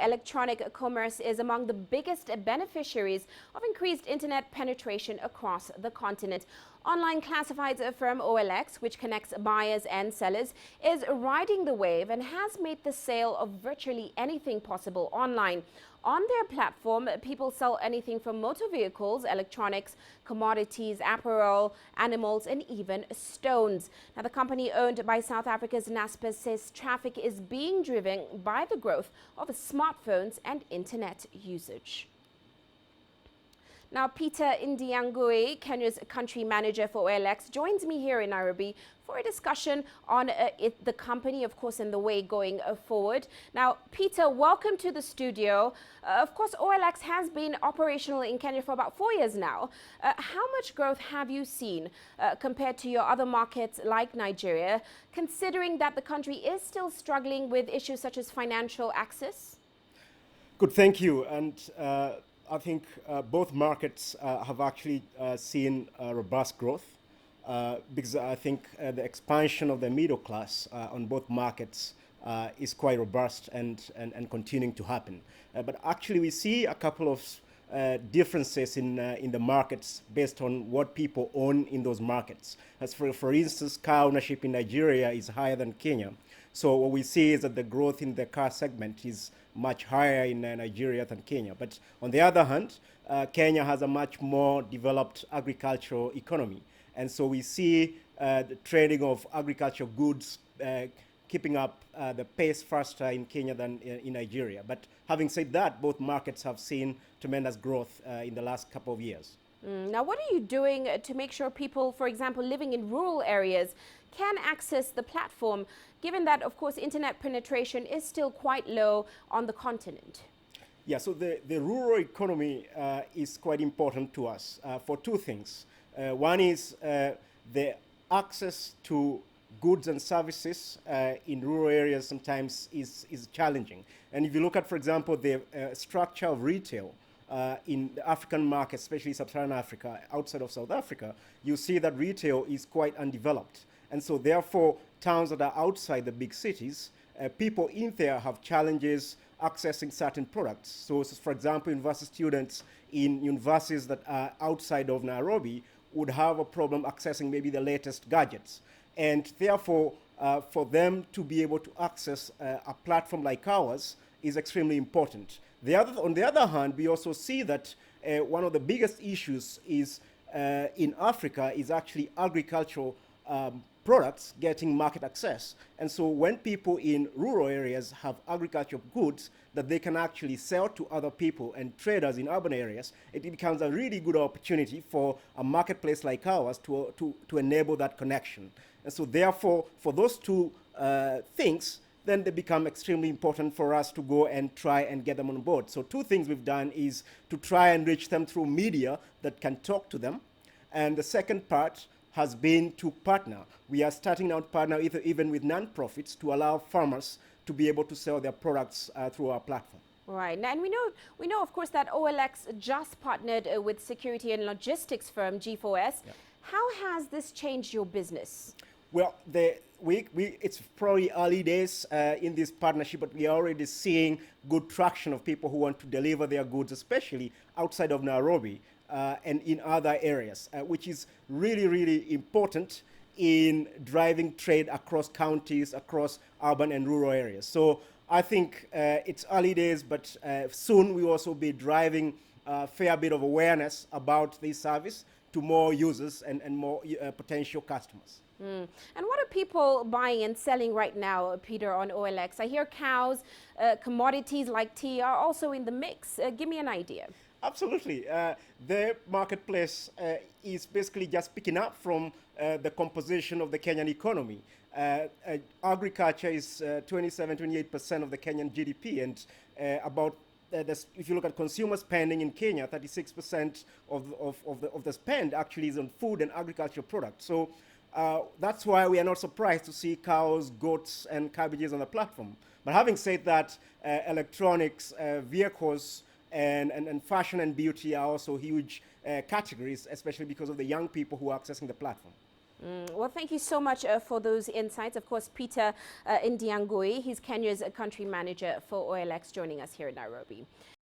electronic commerce is among the biggest beneficiaries of increased internet penetration across the continent. Online classifieds firm OLX, which connects buyers and sellers, is riding the wave and has made the sale of virtually anything possible online. On their platform, people sell anything from motor vehicles, electronics, commodities, apparel, animals, and even stones. Now, the company owned by South Africa's Naspers says traffic is being driven by the growth of smartphones and internet usage. Now, Peter Indiangui, Kenya's country manager for OLX, joins me here in Nairobi for a discussion on the company, of course, and the way going forward. Now, Peter, welcome to the studio. Of course, OLX has been operational in Kenya for about 4 years now. How much growth have you seen compared to your other markets like Nigeria, considering that the country is still struggling with issues such as financial access? Good, thank you. And I think both markets have actually seen robust growth because I think the expansion of the middle class on both markets is quite robust and continuing to happen. But actually we see a couple of differences in the markets based on what people own in those markets. As for instance, car ownership in Nigeria is higher than Kenya. So what we see is that the growth in the car segment is much higher in Nigeria than Kenya. But on the other hand, Kenya has a much more developed agricultural economy. And so we see the trading of agricultural goods keeping up the pace faster in Kenya than in Nigeria. But having said that, both markets have seen tremendous growth in the last couple of years. Now, what are you doing to make sure people, for example, living in rural areas can access the platform, given that, of course, internet penetration is still quite low on the continent? Yeah, so the rural economy is quite important to us for two things. One is the access to goods and services in rural areas sometimes is challenging. And if you look at, for example, the structure of retail in the African market, especially sub-Saharan Africa, outside of South Africa, you see that retail is quite undeveloped. And so therefore, towns that are outside the big cities, people in there have challenges accessing certain products. So for example, university students in universities that are outside of Nairobi would have a problem accessing maybe the latest gadgets. And therefore, for them to be able to access a platform like ours is extremely important. On the other hand, we also see that one of the biggest issues is in Africa is actually agricultural products getting market access. And so when people in rural areas have agricultural goods that they can actually sell to other people and traders in urban areas, it becomes a really good opportunity for a marketplace like ours to enable that connection. And so therefore, for those two things, then they become extremely important for us to go and try and get them on board. So two things we've done is to try and reach them through media that can talk to them. And the second part has been to partner. We are starting now to partner even with non-profits to allow farmers to be able to sell their products through our platform. Right, and we know, of course, that OLX just partnered with security and logistics firm G4S. Yep. How has this changed your business? Well, it's probably early days in this partnership, but we are already seeing good traction of people who want to deliver their goods, especially outside of Nairobi and in other areas, which is really, really important in driving trade across counties, across urban and rural areas. So I think it's early days, but soon we will also be driving a fair bit of awareness about this service to more users and more potential customers. And what are people buying and selling right now, Peter, on OLX? I hear cows, commodities like tea are also in the mix. Give me an idea. Absolutely. The marketplace is basically just picking up from the composition of the Kenyan economy. Agriculture is 27-28% of the Kenyan GDP, and if you look at consumer spending in Kenya, 36% of the spend actually is on food and agricultural products. So that's why we are not surprised to see cows, goats, and cabbages on the platform. But having said that, electronics, vehicles, and fashion and beauty are also huge categories, especially because of the young people who are accessing the platform. Well, thank you so much for those insights. Of course, Peter Indiangui, he's Kenya's country manager for OLX, joining us here in Nairobi.